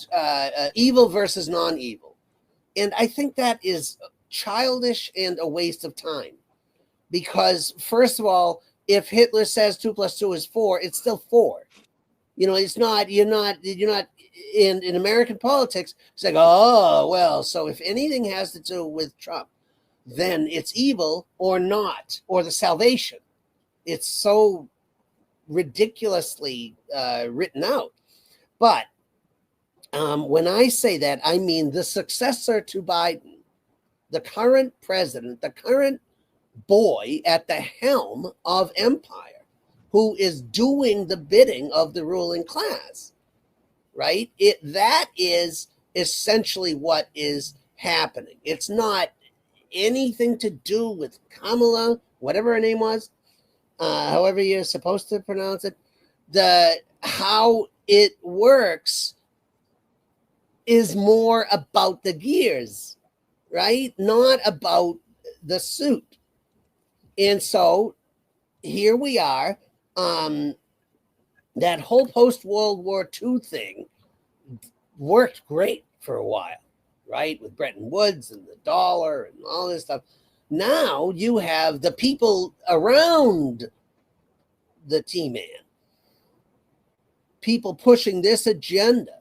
it's evil versus non-evil. And I think that is childish and a waste of time. Because, first of all, if Hitler says 2 + 2 is 4, it's still 4. It's not, you're not in American politics, it's like, oh, well, so if anything has to do with Trump, then it's evil or not, or the salvation. It's so ridiculously written out. But when I say that, I mean the successor to Biden, the current president, the current boy at the helm of empire, who is doing the bidding of the ruling class, right? That is essentially what is happening. It's not anything to do with Kamala, whatever her name was, however you're supposed to pronounce it. How it works is more about the gears, right? Not about the suit. And so here we are. That whole post-World War II thing worked great for a while, right? With Bretton Woods and the dollar and all this stuff. Now you have the people around the T-Man, people pushing this agenda,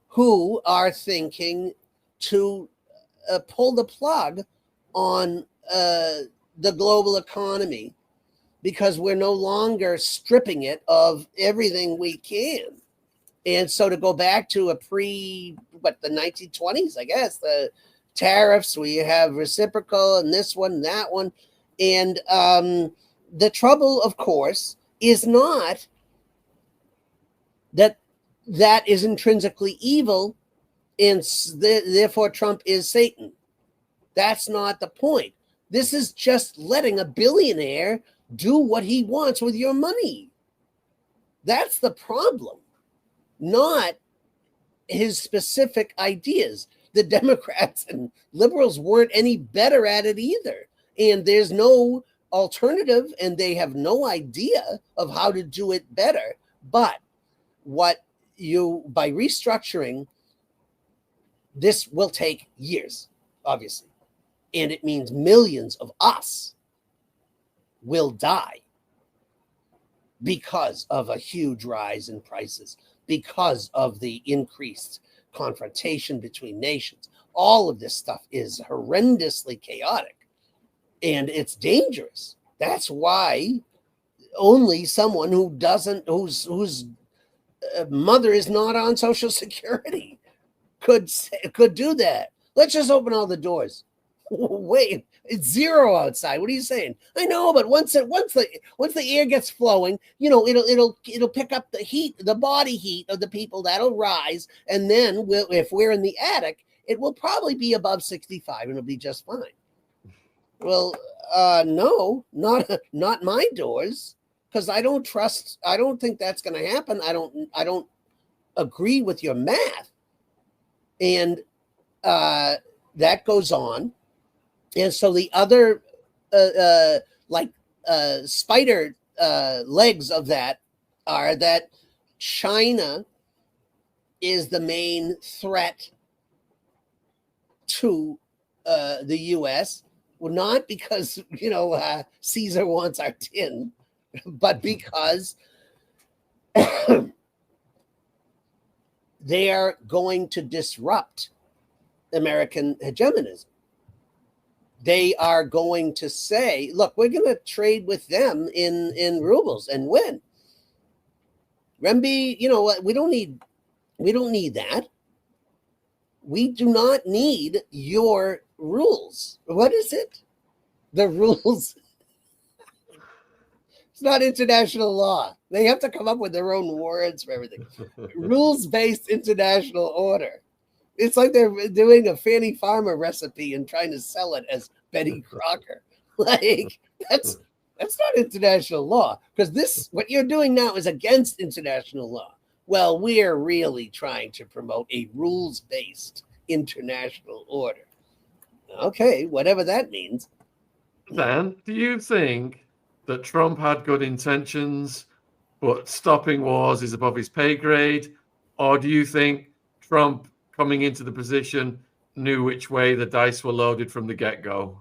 who are thinking to pull the plug on the global economy, because we're no longer stripping it of everything we can. And so to go back to the 1920s, I guess, the tariffs, we have reciprocal and this one, that one. And the trouble, of course, is not that is intrinsically evil and therefore Trump is Satan. That's not the point. This is just letting a billionaire do what he wants with your money. That's the problem, not his specific ideas. The Democrats and liberals weren't any better at it either. And there's no alternative, and they have no idea of how to do it better. But by restructuring, this will take years, obviously. And it means millions of us will die because of a huge rise in prices, because of the increased confrontation between nations. All of this stuff is horrendously chaotic, and it's dangerous. That's why only someone whose mother is not on Social Security could do that. Let's just open all the doors. Wait, it's 0 outside. What are you saying? I know, but once the air gets flowing, it'll pick up the heat, the body heat of the people. That'll rise, and then if we're in the attic, it will probably be above 65, and it'll be just fine. Well, no, not my doors, because I don't think that's going to happen. I don't agree with your math, and that goes on. And so the other spider legs of that are that China is the main threat to the U.S. Well, not because Caesar wants our tin, but because they are going to disrupt American hegemonism. They are going to say, look, we're going to trade with them in rubles and win. Renminbi, we don't need that. We do not need your rules. What is it? The rules. It's not international law. They have to come up with their own words for everything. Rules-based international order. It's like they're doing a Fannie Farmer recipe and trying to sell it as Betty Crocker. Like, that's not international law, because what you're doing now is against international law. Well, we're really trying to promote a rules-based international order. Okay, whatever that means. Dan, do you think that Trump had good intentions, but stopping wars is above his pay grade? Or do you think Trump coming into the position knew which way the dice were loaded from the get-go?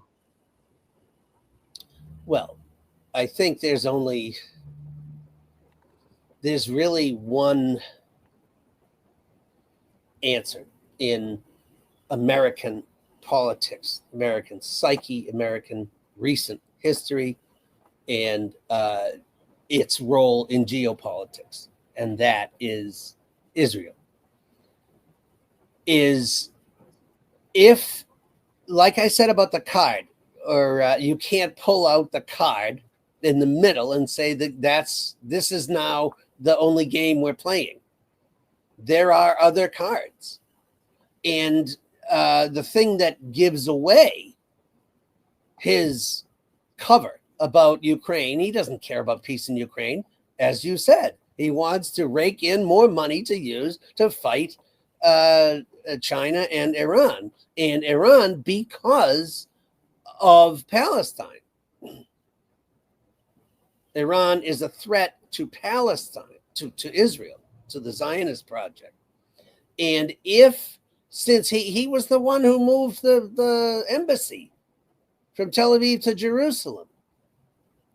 Well, I think there's really one answer in American politics, American psyche, American recent history, and its role in geopolitics, and that is Israel. Is if, like I said about the card, or you can't pull out the card in the middle and say that this is now the only game we're playing. There are other cards, and the thing that gives away his cover about Ukraine, he doesn't care about peace in Ukraine. As you said, he wants to rake in more money to use to fight China and Iran, because of Palestine. Iran is a threat to Palestine, to Israel, to the Zionist project. And since he was the one who moved the embassy from Tel Aviv to Jerusalem,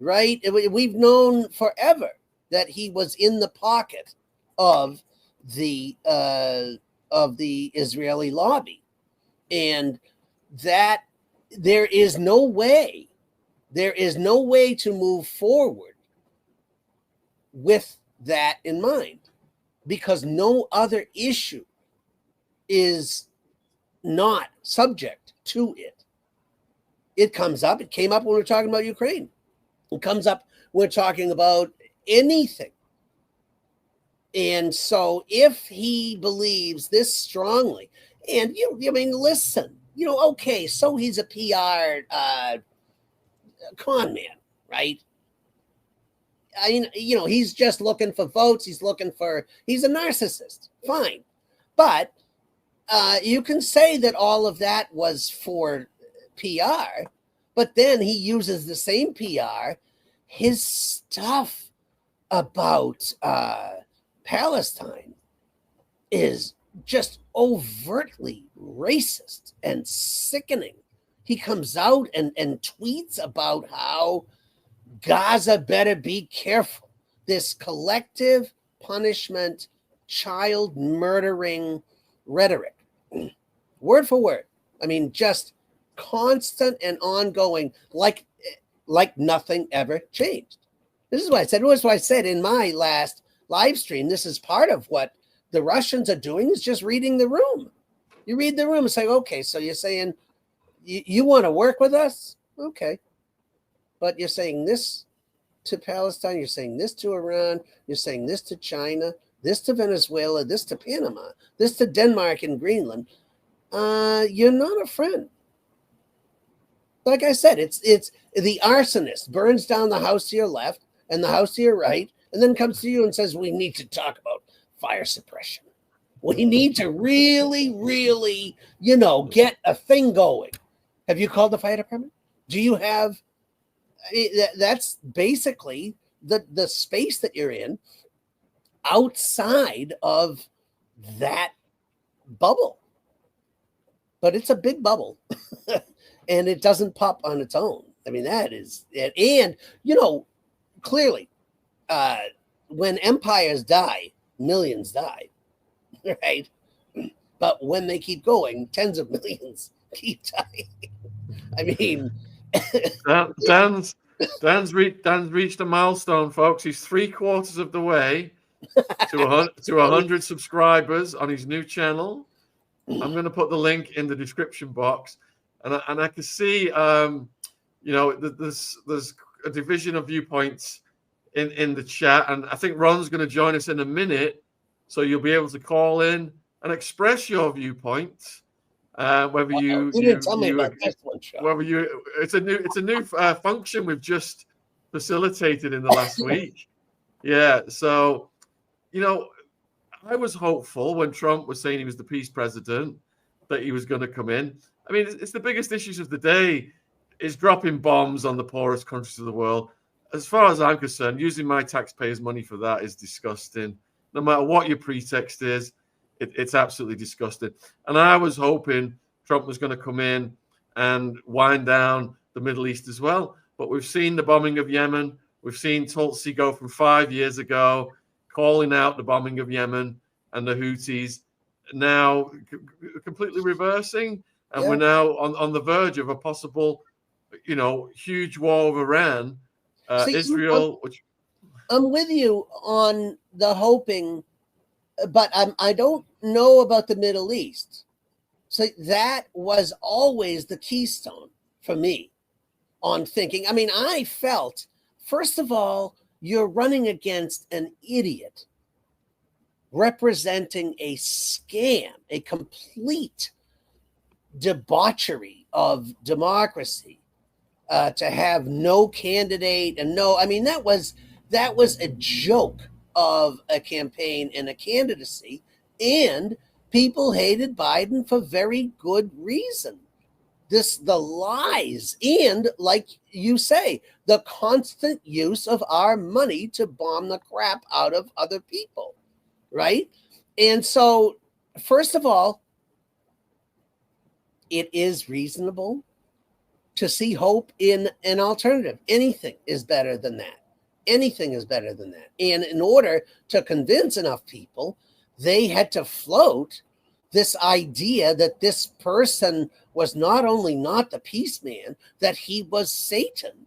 right? We've known forever that he was in the pocket of the Israeli lobby, and that there is no way to move forward with that in mind, because no other issue is not subject to it. It comes up. It came up when we're talking about Ukraine. It comes up when we're talking about anything. And so if he believes this strongly, and listen, okay, so he's a PR con man, right? He's just looking for votes. He's a narcissist. Fine. But you can say that all of that was for PR, but then he uses the same PR. His stuff about Palestine is just overtly racist and sickening. He comes out and tweets about how Gaza better be careful. This collective punishment, child murdering rhetoric, word for word. I mean, just constant and ongoing, like nothing ever changed. This is what I said in my last live stream. This is part of what the Russians are doing, is just reading the room. You read the room and say, okay, so you're saying you want to work with us? Okay. But you're saying this to Palestine, you're saying this to Iran, you're saying this to China, this to Venezuela, this to Panama, this to Denmark and Greenland. You're not a friend. Like I said, it's the arsonist burns down the house to your left and the house to your right, and then comes to you and says, we need to talk about fire suppression. We need to really, really, get a thing going. Have you called the fire department? Do you have... That's basically the space that you're in outside of that bubble. But it's a big bubble, and it doesn't pop on its own. I mean, that is it. And, clearly, when empires die, millions die, right? But when they keep going, tens of millions keep dying. I mean... Dan's reached a milestone, folks. He's 3/4 of the way to 100 subscribers on his new channel. I'm going to put the link in the description box, and I can see, there's a division of viewpoints in the chat, and I think Ron's going to join us in a minute, so you'll be able to call in and express your viewpoint. Whether you didn't tell me about this one, Sean. It's a new function we've just facilitated in the last week. Yeah, so I was hopeful when Trump was saying he was the peace president that he was going to come in. I mean, it's the biggest issues of the day is dropping bombs on the poorest countries of the world. As far as I'm concerned, using my taxpayers' money for that is disgusting. No matter what your pretext is, It's absolutely disgusting. And I was hoping Trump was going to come in and wind down the Middle East as well. But we've seen the bombing of Yemen. We've seen Tulsi go from 5 years ago, calling out the bombing of Yemen and the Houthis, now completely reversing. And we're now on the verge of a possible, huge war with Iran, Israel. I'm with you on the hoping, but I don't know about the Middle East. So that was always the keystone for me on thinking. I mean, I felt, first of all, you're running against an idiot representing a scam, a complete debauchery of democracy, to have no candidate and that was a joke of a campaign and a candidacy, and people hated Biden for very good reason. The lies and, like you say, the constant use of our money to bomb the crap out of other people, right? And so, first of all, it is reasonable to see hope in an alternative. Anything is better than that. Anything is better than that. And in order to convince enough people, they had to float this idea that this person was not only not the peace man, that he was Satan.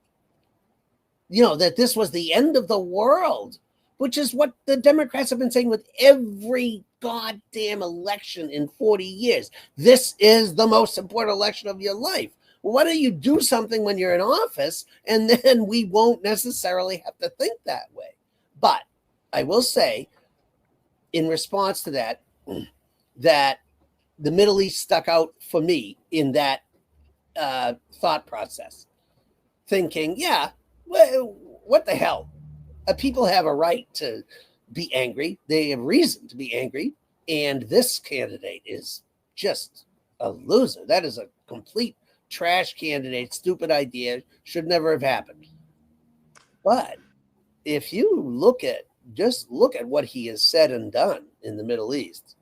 That this was the end of the world, which is what the Democrats have been saying with every goddamn election in 40 years. This is the most important election of your life. Why don't you do something when you're in office, and then we won't necessarily have to think that way? But I will say, in response to that, that the Middle East stuck out for me in that thought process, thinking, what the hell? People have a right to be angry. They have reason to be angry. And this candidate is just a loser. That is a complete trash candidate, stupid idea, should never have happened. But if you look at what he has said and done in the Middle East,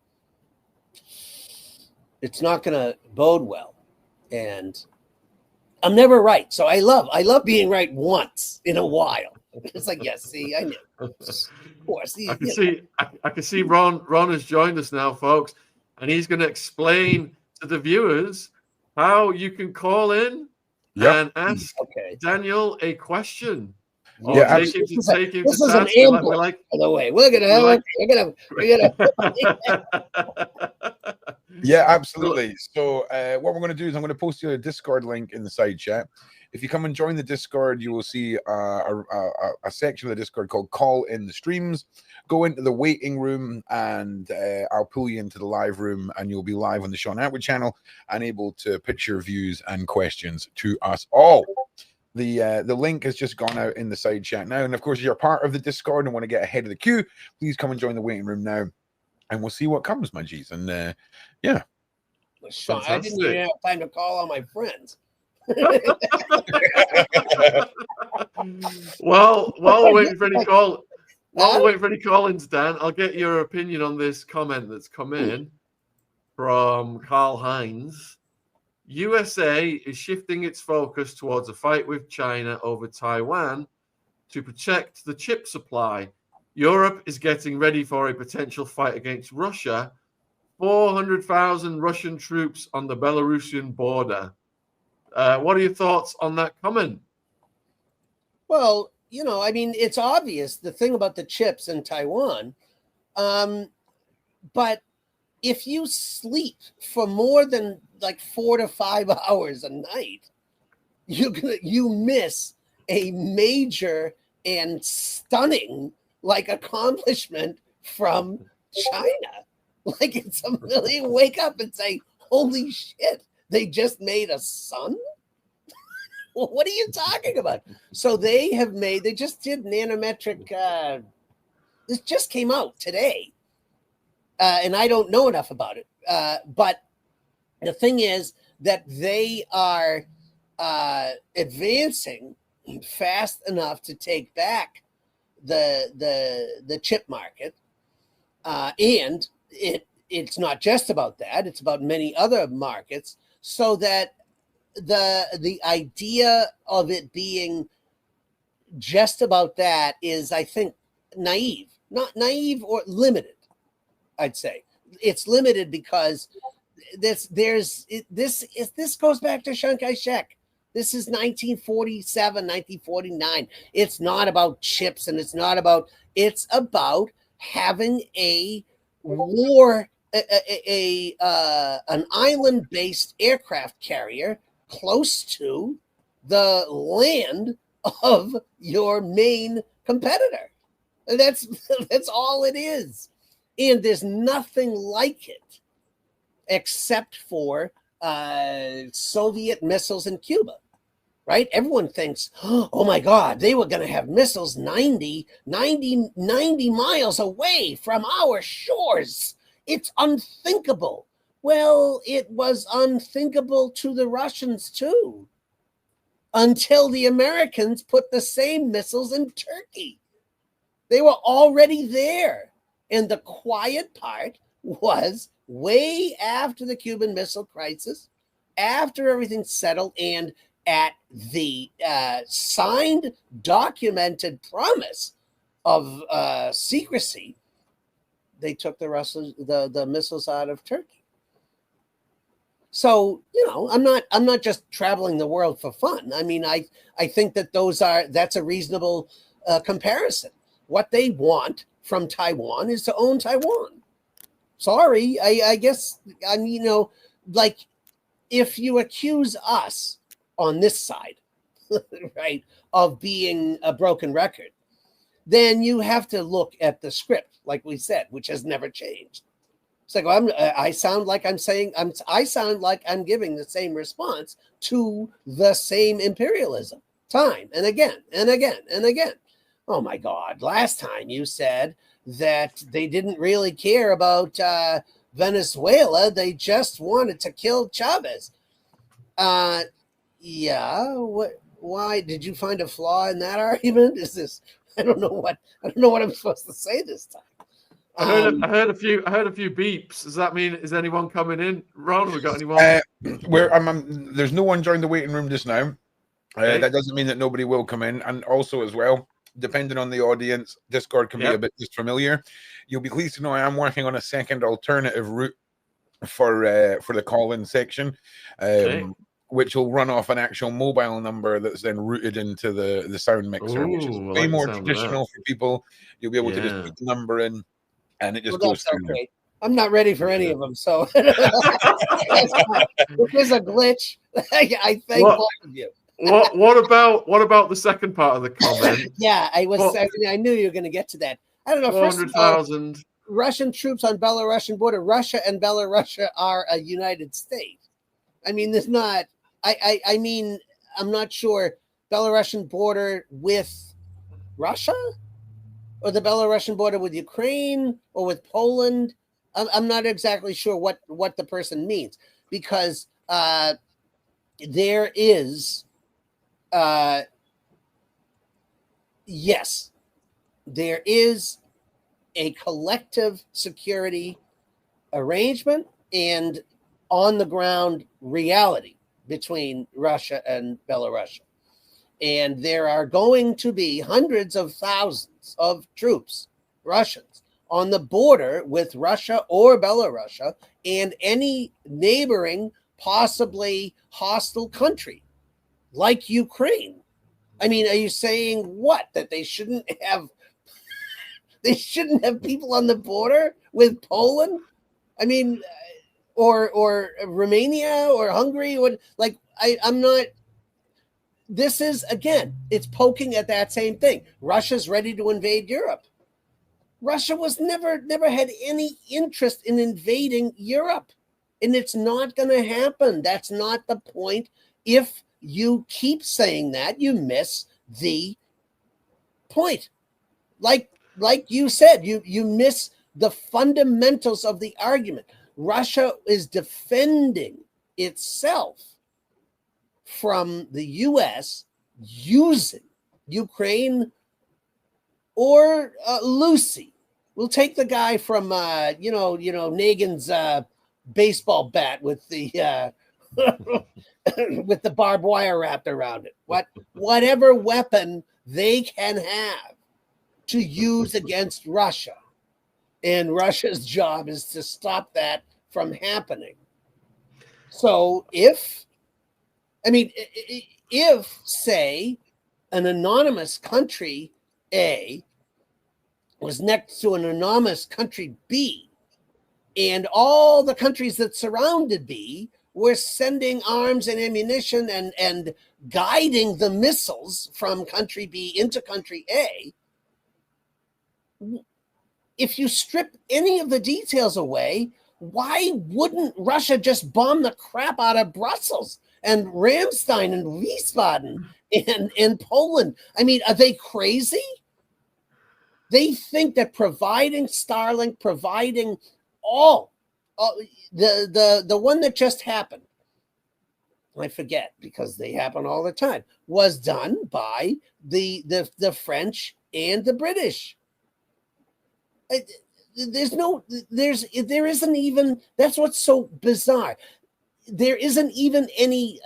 it's not going to bode well. And I'm never right. So I love being right once in a while. It's like, yes, see, I knew. Of course. I can see Ron has joined us now, folks, and he's going to explain to the viewers how you can call in and ask Daniel a question. Or take him to task. By the way, we're gonna Yeah, absolutely. So what we're going to do is I'm going to post you a Discord link in the side chat. If you come and join the Discord, you will see a section of the Discord called Call in the Streams. Go into the waiting room, and I'll pull you into the live room, and you'll be live on the Sean Atwood channel and able to pitch your views and questions to us all. The link has just gone out in the side chat now. And of course, if you're part of the Discord and want to get ahead of the queue, please come and join the waiting room now, and we'll see what comes, my G's. And Sean, I didn't even have time to call all my friends. While we're waiting for any call-ins, Dan, I'll get your opinion on this comment that's come in from Carl Hines. USA is shifting its focus towards a fight with China over Taiwan to protect the chip supply. Europe is getting ready for a potential fight against Russia. 400,000 Russian troops on the Belarusian border. What are your thoughts on that comment? Well, it's obvious, the thing about the chips in Taiwan. But if you sleep for more than like 4 to 5 hours a night, you miss a major and stunning accomplishment from China. You wake up and say, holy shit, they just made a sun? What are you talking about? So they just did nanometric, this just came out today. And I don't know enough about it. But the thing is that they are advancing fast enough to take back the chip market. And it it's not just about that. It's about many other markets, so that the idea of it being just about that is, I think, naive. Not naive or limited, I'd say. It's limited because this goes back to Chiang Kai-shek. This is 1947, 1949. It's not about chips, and it's about having a war, an island-based aircraft carrier close to the land of your main competitor. That's all it is. And there's nothing like it except for Soviet missiles in Cuba, right? Everyone thinks, oh my God, they were going to have missiles 90 miles away from our shores. It's unthinkable. Well, it was unthinkable to the Russians too, until the Americans put the same missiles in Turkey. They were already there. And the quiet part was way after the Cuban Missile Crisis, after everything settled, and at the signed, documented promise of secrecy, they took the missiles out of Turkey. So, I'm not just traveling the world for fun. I mean, I think that that's a reasonable comparison. What they want from Taiwan is to own Taiwan. Sorry, I guess, like, if you accuse us on this side, right, of being a broken record, then you have to look at the script, like we said, which has never changed. It's like, I sound like I'm giving the same response to the same imperialism time and again and again and again. Oh my God, last time you said that they didn't really care about Venezuela. They just wanted to kill Chavez. Yeah. Why did you find a flaw in that argument? I don't know what I'm supposed to say this time. I heard a few beeps. Does that mean, is anyone coming in? Ron, we got anyone? There's no one joined the waiting room just now. Okay. That doesn't mean that nobody will come in. And also, as well, depending on the audience, Discord can be a bit disfamiliar. You'll be pleased to know I am working on a second alternative route for the call-in section, which will run off an actual mobile number that's then routed into the sound mixer, which is way more traditional for people. You'll be able to just put the number in, and it just goes through. Okay. I'm not ready for any of them, so this is a glitch. I thank both of you. What about the second part of the comment? Yeah, I knew you were going to get to that. I don't know. 400,000 Russian troops on Belarusian border. Russia and Belarus are a united state. I mean, there's not. I mean, I'm not sure. Belarusian border with Russia, or the Belarusian border with Ukraine, or with Poland. I'm not exactly sure what the person means, because there is. Yes, there is a collective security arrangement and on the ground reality between Russia and Belarus. And there are going to be hundreds of thousands of troops, Russians, on the border with Russia or Belarus and any neighboring, possibly hostile country like Ukraine. I mean, are you saying what? That they shouldn't have people on the border with Poland? I mean, or Romania or Hungary? I'm not. This is, again, it's poking at that same thing. Russia's ready to invade Europe. Russia was never had any interest in invading Europe, and it's not going to happen. That's not the point. If you keep saying that, you miss the point. Like you said, you miss the fundamentals of the argument. Russia is defending itself from the U.S. using Ukraine or Lucy We'll take the guy from Negan's baseball bat with the with the barbed wire wrapped around it. Whatever weapon they can have to use against Russia. And Russia's job is to stop that from happening. So if, say, an anonymous country A was next to an anonymous country B, and all the countries that surrounded B were sending arms and ammunition and guiding the missiles from country B into country A, if you strip any of the details away, why wouldn't Russia just bomb the crap out of Brussels and Ramstein and Wiesbaden and Poland? I mean, are they crazy? They think that providing Starlink, providing the one that just happened, I forget because they happen all the time, was done by the French and the British. There isn't even, that's what's so bizarre. There isn't even any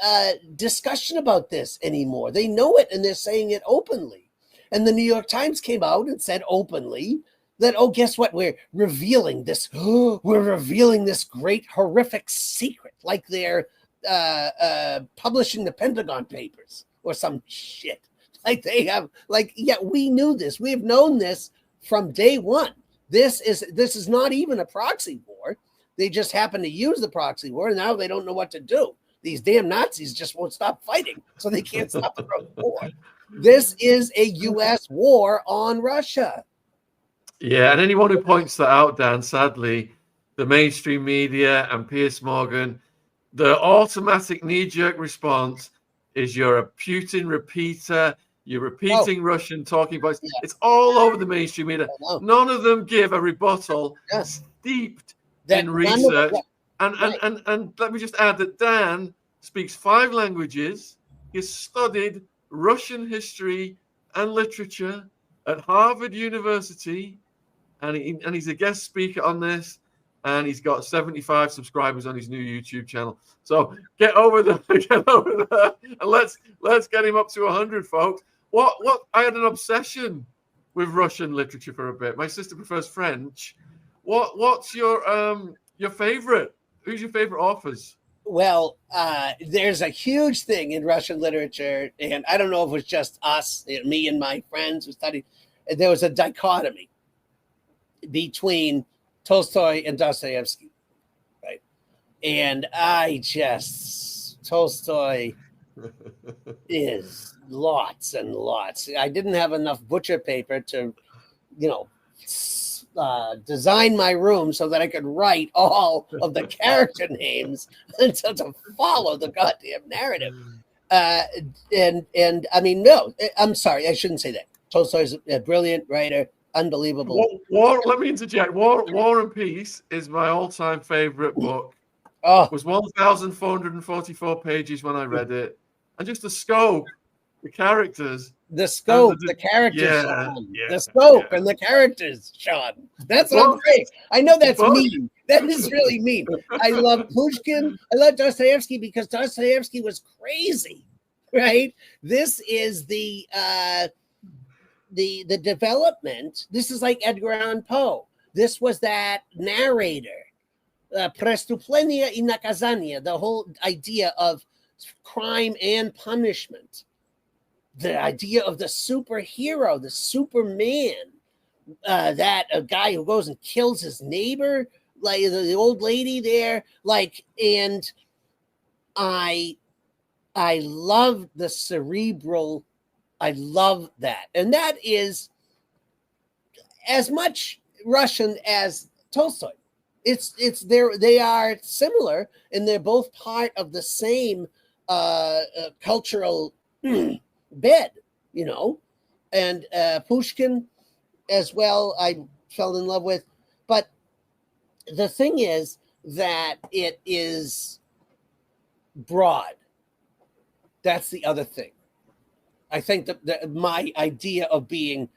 discussion about this anymore. They know it and they're saying it openly. And the New York Times came out and said openly that, guess what? We're revealing this. We're revealing this great horrific secret, like they're publishing the Pentagon Papers or some shit. Like they have, we knew this. We have known this from day one. This is not even a proxy war. They just happen to use the proxy war, and now they don't know what to do. These damn Nazis just won't stop fighting, so they can't stop the war. This is a U.S. war on Russia. Yeah, and anyone who points that out, Dan, sadly, the mainstream media and Piers Morgan, the automatic knee-jerk response is you're a Putin repeater. You're repeating Russian talking points. Yeah. It's all over the mainstream media. None of them give a rebuttal steeped in research. And let me just add that Dan speaks 5 languages. He's studied Russian history and literature at Harvard University, and he's a guest speaker on this. And he's got 75 subscribers on his new YouTube channel. So get over there, and let's get him up to 100, folks. What? I had an obsession with Russian literature for a bit. My sister prefers French. What's your favorite? Who's your favorite authors? Well, there's a huge thing in Russian literature, and I don't know if it was just us, me and my friends who studied. There was a dichotomy between Tolstoy and Dostoevsky, right? And Tolstoy is lots and lots. I didn't have enough butcher paper to, design my room so that I could write all of the character names until to follow the goddamn narrative. And I mean, no, I'm sorry, I shouldn't say that. Tolstoy's a brilliant writer, unbelievable. Let me interject. War and Peace is my all-time favorite book. It was 1,444 pages when I read it, and just the scope, the characters. The scope, the characters, Sean. The scope and the characters, Sean. That's what I'm saying. I know that's mean. That is really mean. I love Pushkin. I love Dostoevsky because Dostoevsky was crazy, right? This is the development. This is like Edgar Allan Poe. This was that narrator. Prestuplenia i nakazania, the whole idea of crime and punishment. The idea of the superhero, the Superman, that a guy who goes and kills his neighbor, like the old lady there, and I love the cerebral. I love that, and that is as much Russian as Tolstoy. It's there. They are similar, and they're both part of the same cultural bed, and Pushkin as well. I fell in love with, but the thing is that it is broad. That's the other thing. I think that my idea of being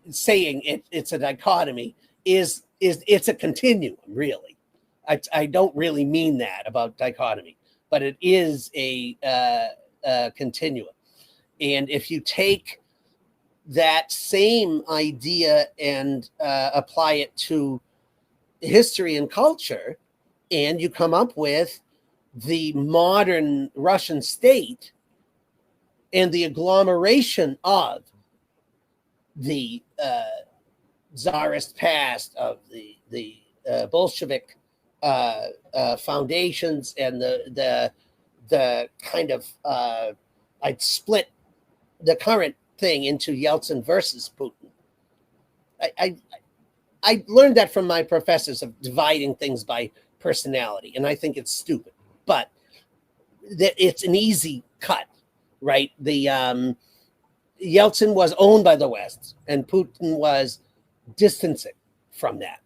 saying it's a dichotomy is it's a continuum, really. I don't really mean that about dichotomy, but it is a continuum. And if you take that same idea and apply it to history and culture, and you come up with the modern Russian state and the agglomeration of the Tsarist past, of the Bolshevik foundations, and the kind of I'd split the current thing into Yeltsin versus Putin. I learned that from my professors of dividing things by personality, and I think it's stupid, but it's an easy cut, right? The Yeltsin was owned by the West, and Putin was distancing from that.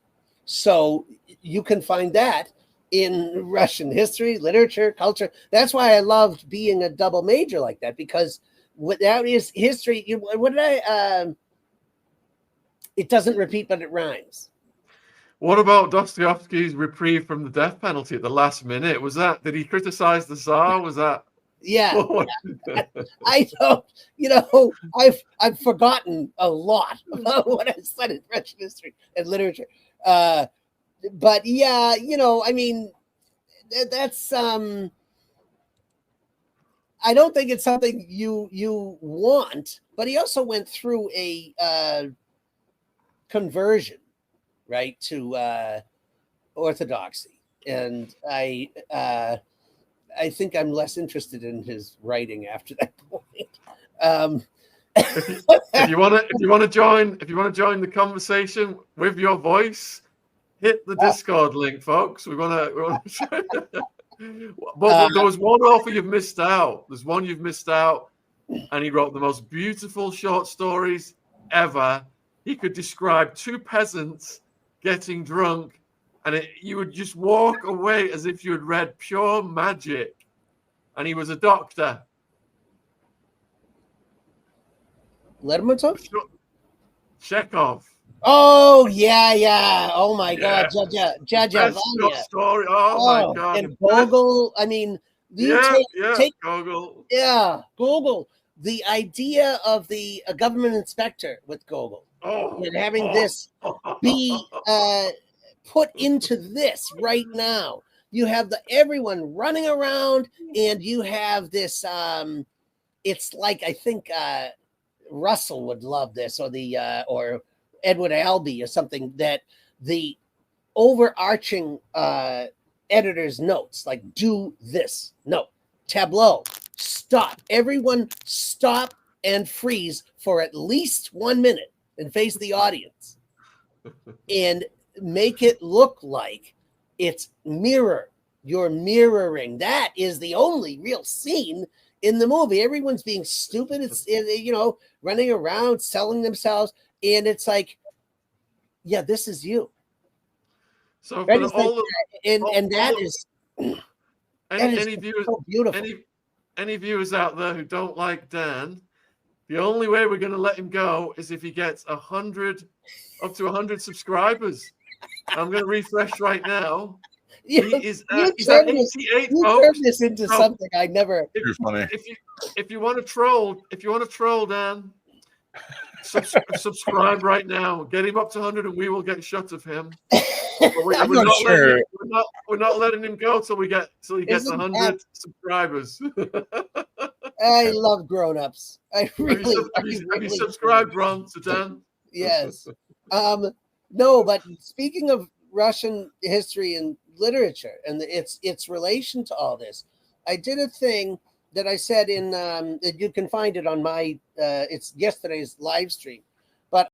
So you can find that in Russian history, literature, culture. That's why I loved being a double major like that, because without his history, it doesn't repeat, but it rhymes. What about Dostoevsky's reprieve from the death penalty at the last minute? Did he criticize the Tsar? Was that? Yeah. I don't, I've forgotten a lot about what I studied Russian history and literature. But yeah, I mean, that's, I don't think it's something you want, but he also went through a conversion, right, to orthodoxy. And I think I'm less interested in his writing after that point. If you want to join the conversation with your voice, hit the Discord link, folks. We want to. But there was one author you've missed out. There's one you've missed out, and he wrote the most beautiful short stories ever. He could describe two peasants getting drunk, and you would just walk away as if you had read pure magic. And he was a doctor. Lermontov? Chekhov. Oh, yeah. Oh, my God. Best short story. Oh, my God. And Gogol. I mean, take Gogol. Yeah, Gogol. The idea of the government inspector with Gogol. And having this be put into this right now. You have everyone running around, and you have this. It's like, I think Russell would love this, or Edward Albee or something, that the overarching editor's notes, like, do this, no, tableau, stop, everyone stop and freeze for at least 1 minute and face the audience and make it look like it's you're mirroring. That is the only real scene in the movie. Everyone's being stupid. It's, running around, selling themselves. And it's like, yeah, this is you. So that for is any viewers, so beautiful. Any viewers out there who don't like Dan, the only way we're going to let him go is if he gets up to 100 subscribers. I'm going to refresh right now. He's at 88, folks. Turned this into something I never. If you want to troll Dan, subscribe right now. Get him up to 100, and we will get shots of him. I'm not sure. We're not letting him go till he gets 100 subscribers. I love grown-ups. I really. Have you subscribed, Ron, to Dan? Yes. No, but speaking of Russian history and literature and its relation to all this, I did a thing that I said in you can find it on my it's yesterday's live stream.